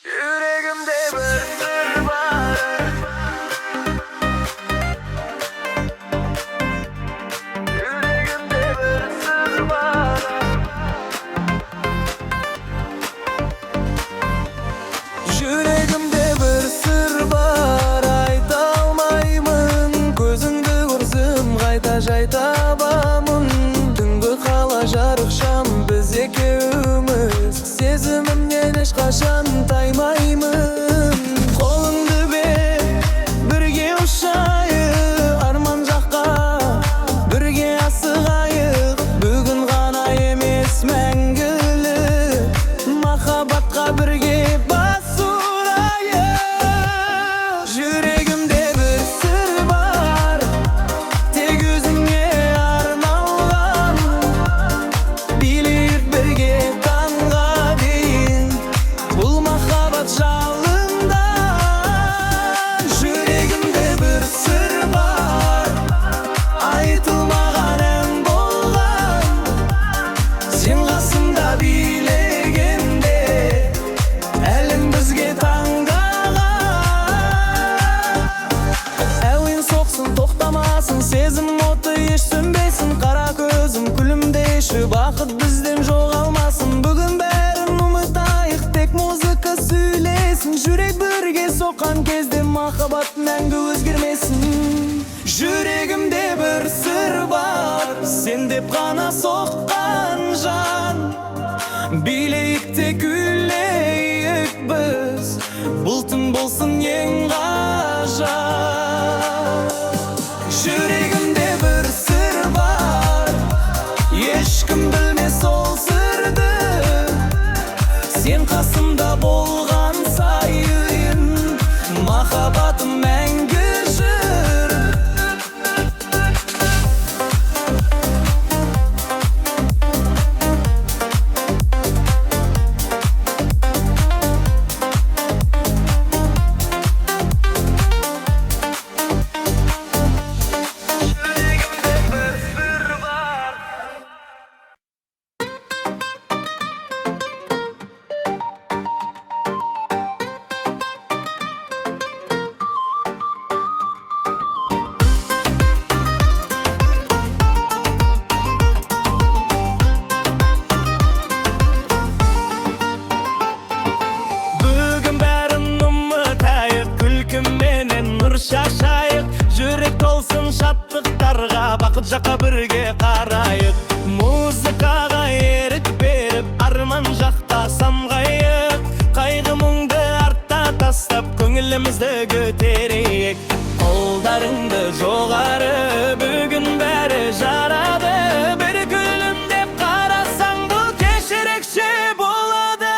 Yüreğimde bir sır var. Yüreğimde bir sır var. Yüreğimde bir sır var. Ayta almayımın. Gözüngde görsüm qayta jaytabamın. Түнгі қала жарық шам біз екеуміз. Сезімімнен ешқашан таймаймын. Қолыңды бер, бірге ұшайық. Арман жаққа бірге асығайық. Бүгін ғана емес мәңгілік. Махаббатқа бірге бас ұрайық. Жүрегімде бір сыр бар, тек өзіңе арналған. Билейік бірге таңға дейін, бұл махаббат жалында. Жүрегімде бір сыр бар, айтылмаған ән болған. Сен қасымда билегенде, әлің бізге таңдаған. Әуен соқсын, тоқтамасын, сезім оты еш сөнбесін. Қара көзім күлімдеші, бақыт бізден жоғалмасын. Бүгін бәрін ұмытайық, тек музыка сөйлесін. Жүрек бірге соққан кезде махаббат мәңгі өзгермесін. Жүрегімде бір сыр бар, сен деп қана соққан жан. Билейік те күлейік біз, бұл түн болсын ең ғажап. Жүрегімде бір сыр бар, ешкім білмес ол сырды. Сен қасымда болған сайын, махаббатым мәңгі жүр. Yüreğimde bir sır var. Бүгін бәрін ұмытайық, күлкіменен нұр шашайық. Жүрек толсын шаттықтарға, бақыт жаққа бірге қарайық. Музыкаға ерік беріп, арман жақта самғайық. Қайғы мұңды артта тастап, көңілімізді көтерейік. Қолдарыңды жоғары, бүгін бәрі жарады. Бір күлімдеп қарасаң, бұл кеш ерекше болады.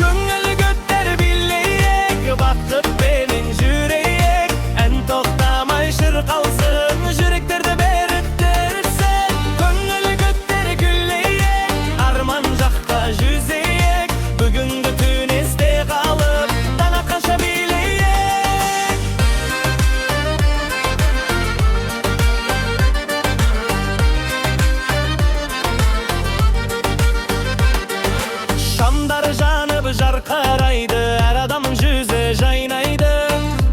Көңіл көтер билейік, бақытпенен жүрейік. Ән тоқтамай шырқалсын, жүректерді біріктірсін. Көңіл көтер күлейік, арман жаққа жүзейік. Бүгінгі түн есте қалып, таң атқанша билейік. Шамдар жанып жарқырайды, әр адамның жүзі жайнайды.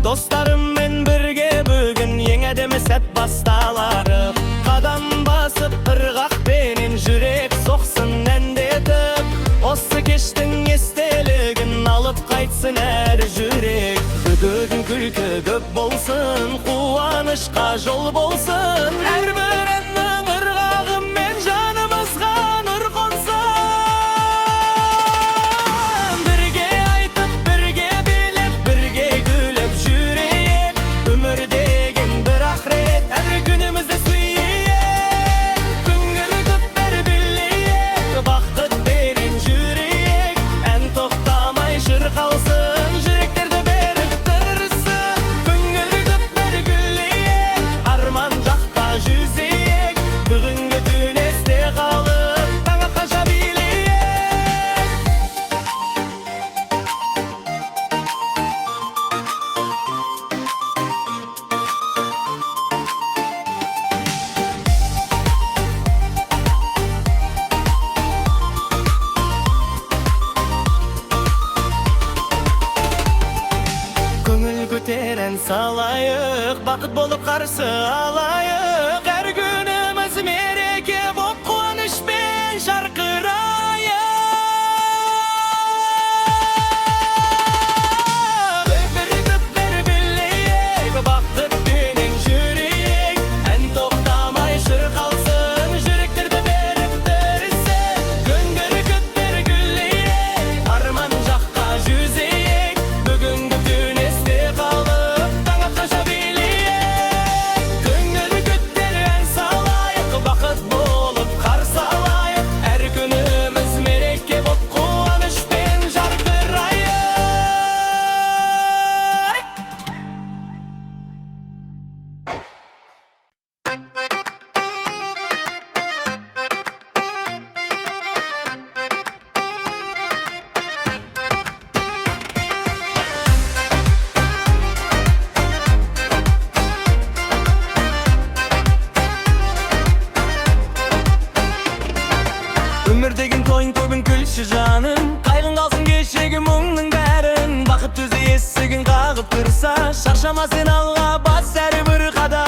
Достарыммен бірге бүгін ең әдемі сәт басталары. Қадам басып ырғақпенен жүрек соқсын әндетіп. Осы кештің естелігін алып қайтсын әр жүрек. Бүгін күлкі көп болсын, қуанышқа жол болсын. Әрбір әннің ырғағымен жанымызға нұр қонсын. Бірге айтып, бірге билеп, бірге күліп жүрейік. Өмір деген бір ақырет, әр күнімізді сүйейік. Көңіл көтер билейік, бақытпенен жүрейік. Ән тоқтамай шырқалсын, жүректерді біріктірсін. Көңіл көтер күлейік, арман жаққа жүзейік. salayık, bakıt bolup karşı alayık. Her günümüz mereke bop kuvaniş ben şarkırayık. Öpürüp birleyik, baktık düğünün jüriyik. En toktamay şır kalsın, jüriktirdi berip dörüsün. Güngörü kütler gülleyik, arman jakka jüzeyik. Bugünkü düğün esti kalıp, taňa taşa bileyik. Güngörü kütler en salayık, bakıt bolup karşı alayık. Her günümüz mereke bop kuvaniş ben şarkırayık. Ömür degen toyun köpün külşü canım. Kaygın kalsın geçegi muңның bärin. Bakıt düzü essigin kağıt kırsa, şarşama sen alga bas her bir kadam.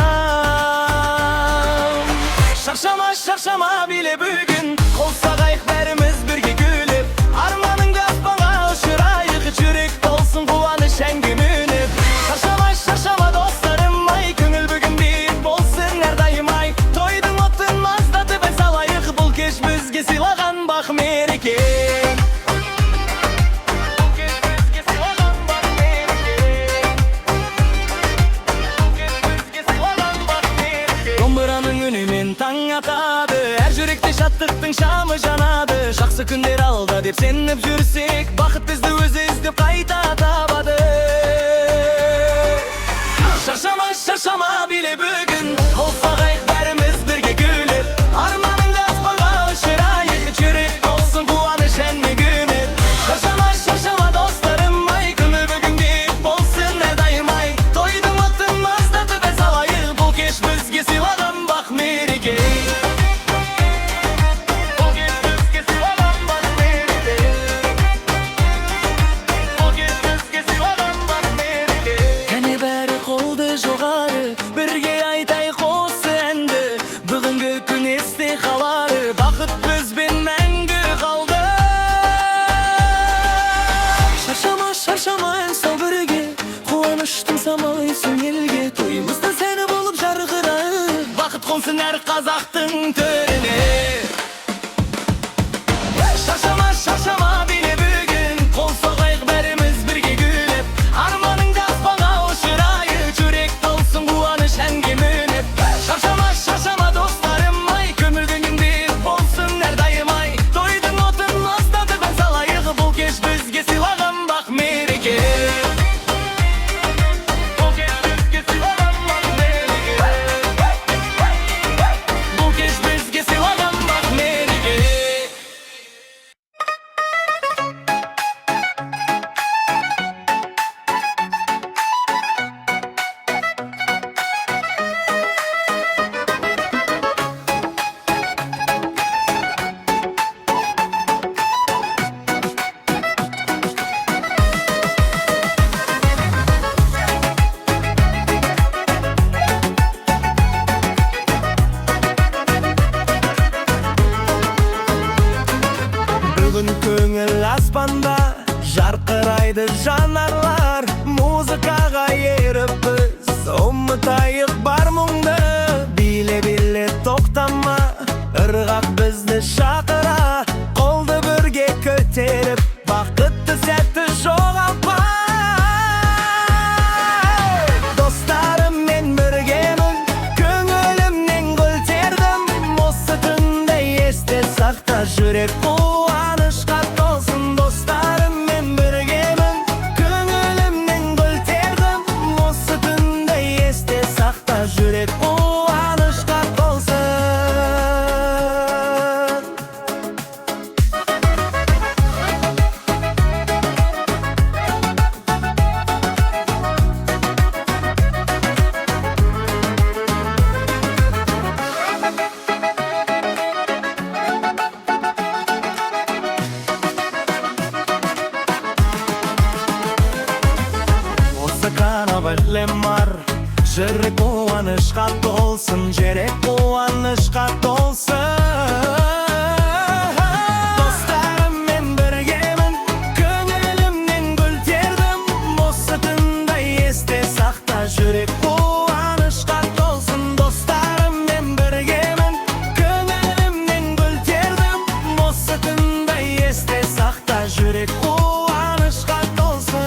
Şarşama şarşama bile bugün, kolsa kayık berimiz birge gülüp. Armanın gaspağa ışırayık, çürek dolsun kuvanış engimünüp. Şarşama şarşama dostlarım ay, köngül bugün bir bolsun her daim ay. Toydun otun mazdatı ben salayık, bul keş bizge silagan bak mereke. Domburanın ünümen taң atadı, her jürekte şattıktың şamı janadı. Жақсы күндер алда деп сеніп жүрсек, бақыт бізді өзі іздеп қайта табады. Шаршама шаршама биле бүгін, болса қайық бәріміз бірге күліп. Арманыңды аспанға ұшырайық, жүрек болсын қуаныш әнме күніп. Шаршама шаршама достарым ай, күні бүгін бек болсын әрдайым ай. Тойдың отын маздатып әз алайық, бұл кеш бізге сыйлаған бақ мереке. Бұл кеш бізге сыйлаған бақ мереке. Бұл кеш бізге сыйлаған бақ мереке. Кәне бәрі қолды жоғары, бірге айтайық осы әнді. Бүгінгі күн есте қалары, бақыт бізбен мәңгі қалды. Шаршама шаршама ән сал бірге, қуаныштың самайсың елге. Тойымызда сәні болып жарқырайық, бақыт қонсын әр қазақтың төріне. Шаршама шаршама биле бүгін, қол соғайық бәріміз бірге күліп. Арманыңды аспанға ұшырайық, жүрек толсын қуаныш әнге мініп. Шаршама шаршама достарым ай, көмілгің бір болсын әрдайым ай. Тойдың отын маздатып ән салайық, бұл кеш бізге сыйлаған бақ мереке. Бұл кеш бізге сыйлаған бақ мереке. Бұл кеш бізге сыйлаған бақ мереке. Бүгін көңіл аспанда жарқырайды жанарлар. Музыкаға еріп біз ұмытайық бар мұңды. Биле биле тоқтама, ырғақ бізді шақыра. Қолды бірге көтеріп, бақытты сәтті жоғалтпа. Достарыммен біргемін, көңілімнен гүл тердім. Осы түнді есте сақта, жүрек қуанышқа толсын. Достарыммен біргемін, көңілімнен гүл тердім. Осы түнді есте сақта, жүрек қуанышқа толсын. bilem var. Жүрек қуанышқа толсын, жүрек қуанышқа толсын. Достарыммен біргемін, көңілімнен гүл тердім. Осы түнді есте сақта, жүрек қуанышқа толсын. Достарыммен біргемін, көңілімнен гүл тердім. Осы түнді есте сақта, жүрек қуанышқа толсын.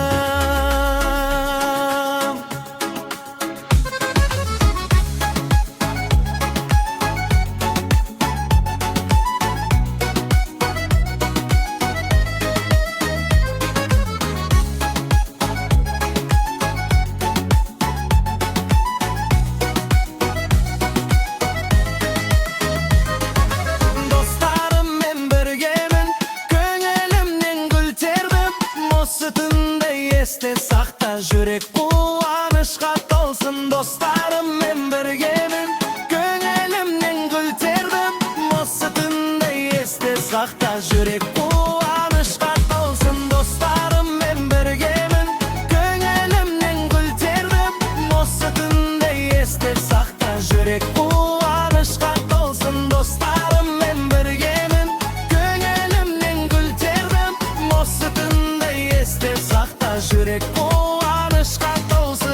Есте сақта, жүрек қуанышқа толсын. Достарыммен біргемін, көңілімнен гүл тердім. Осы түнді есте сақта, жүрек қуанышқа толсын. Достарыммен біргемін, көңілімнен гүл тердім. Осы түнді есте сақта, жүрек қуанышқа толсын. Достарыммен біргемін, көңілімнен гүл тердім. Осы түнді есте сақта, жүрек қуанышқа толсын.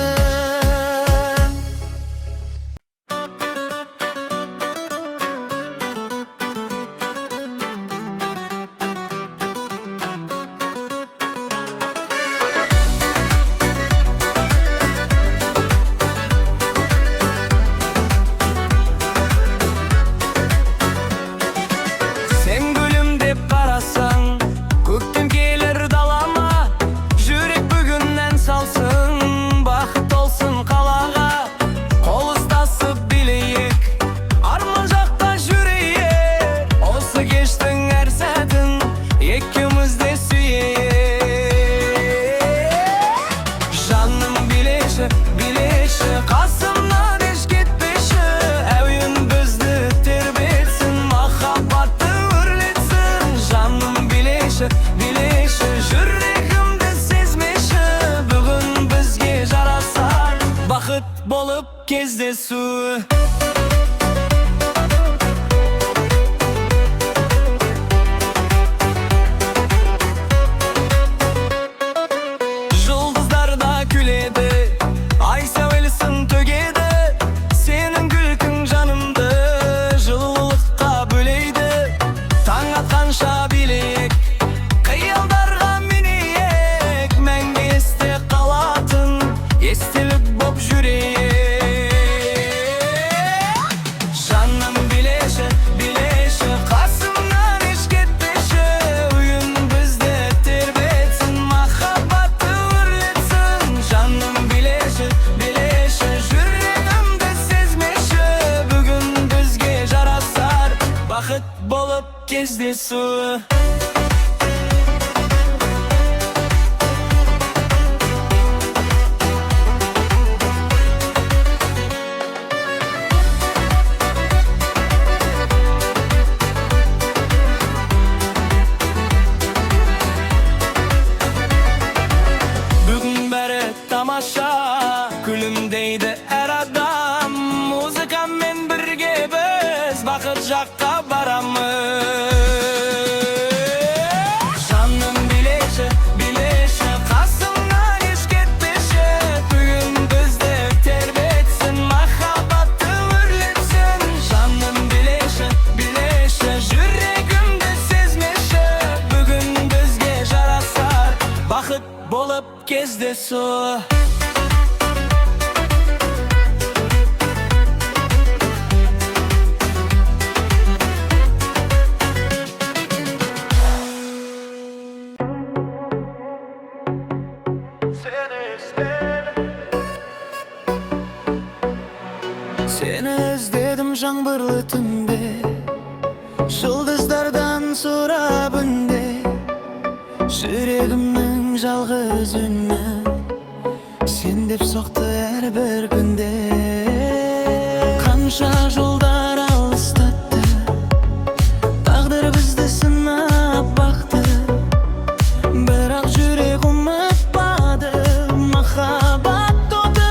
Сен гүлім деп қарасаң, көктем келер далама. Жүрек бүгіннен салсын, бақыт толсын қалаға. Қол ұстасып билейік, арман жақта жүрейік. Осы кештің әр сәтін екеуміз де сүйейік. Жаным билеші, билеші, қасымнан еш кетпеші. Әуен бізді тербетсін, махаббатты өрлетсін. Жаным билеші, билеші, жүрегімді сезмеші. Бүгін бізге жарасар бақыт болып кездесу. Жұлдыздар да күледі, ай сәулесін төгеді. Сенің күлкің жанымды жылылыққа бөлейді. Таң атқанша билейік, қиялдарға менейік. Мәңгі есте қалатын естелік боп жүрейік. Жаным билеші, билеші, қасымнан еш кетпеші. Үйін бізді тербетсін, махаббатты өрлетсін. Жаным билеші, билеші, жүрегімді сезмеші. Бүгін бізге жарасар бақыт болып кездесу. Бүгін бәрі тамаша, күлімдейді әр адам. Музыкамен бірге біз бақыт жаққа барамыз. Жаным билеші, билеші, қасымнан еш кетпеші. Бүгін бізді тербетсін, махаббатты өрлетсін. Жаным билеші, билеші, жүрегімді сезмеші. Бүгін бізге жарасар бақыт болып кездесу. Seni özledim жаңбырлы түнде, жұлдыздардан сұрап үнде. Жүрегімнің жалғыз үні сен деп соқты әрбір күнде. Қанша жолдар алыстатты, тағдыр бізді сынап бақты. Бірақ жүрек ұмытпады, махаббат оты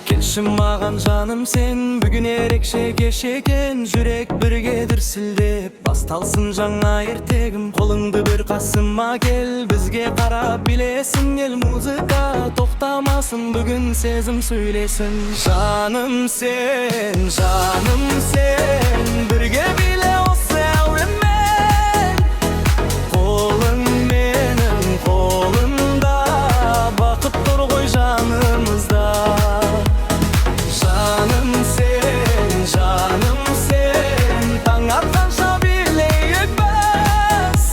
Келші маған жаным сен, бүгін ерекше кеш екен. Жүрек бірге дүрсілдеп, басталсын жаңа ертегім. Қолыңды бір қасыма кел, бізге қарап билесін ел. Музыка тоқтамасын, бүгін сезім сөйлесін. Жаным сен, бірге биле осы әуенмен. Қолың менің қолымда, бақыт тұр ғой жанымызда. Жаным сен, таң атқанша билейік біз.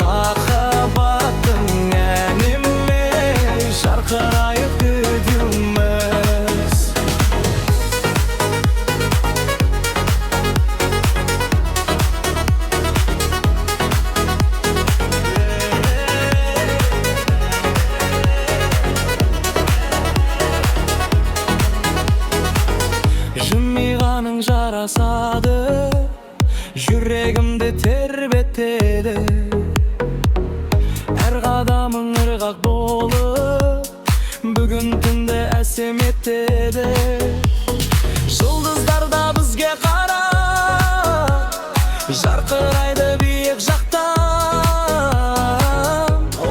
Махаббаттың әнімен жарқырайық үдеуміз. Жымиғаның жарасады, жүрегімді тербетеді. Әр қадамың ырғақ болып, бүгін түнді әсем етеді. Жұлдыздар да бізге қарап, жарқырайды биік жақтан.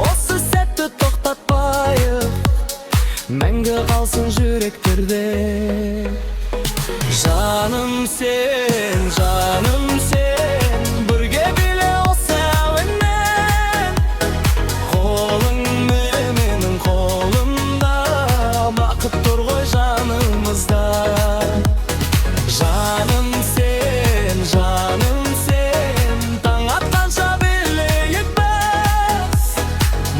Осы сәтті тоқтатпайық, мәңгі қалсын жүректерде. Жаным сен, бірге биле осы әуенмен. Қолың менің қолымда, бақыт тұр ғой жанымызда. Жаным сен, таң атқанша билейік біз.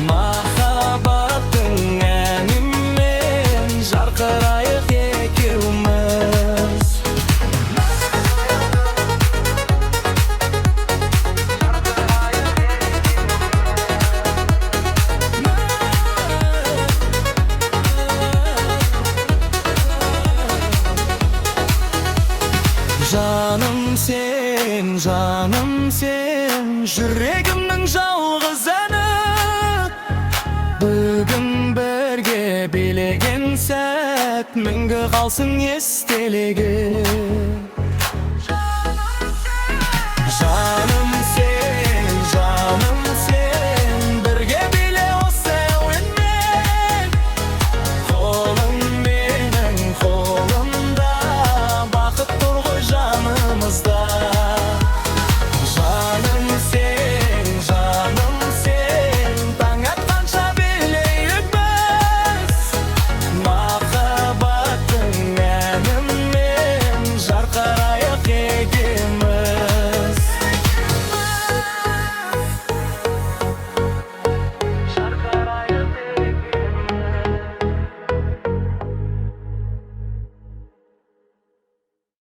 Махаббаттың әнімен жарқырайық екеуміз. Жаным сен, жүрегімнің жалғыз әні. Бүгін бірге билеген сәт, мәңгі қалсын естелігі.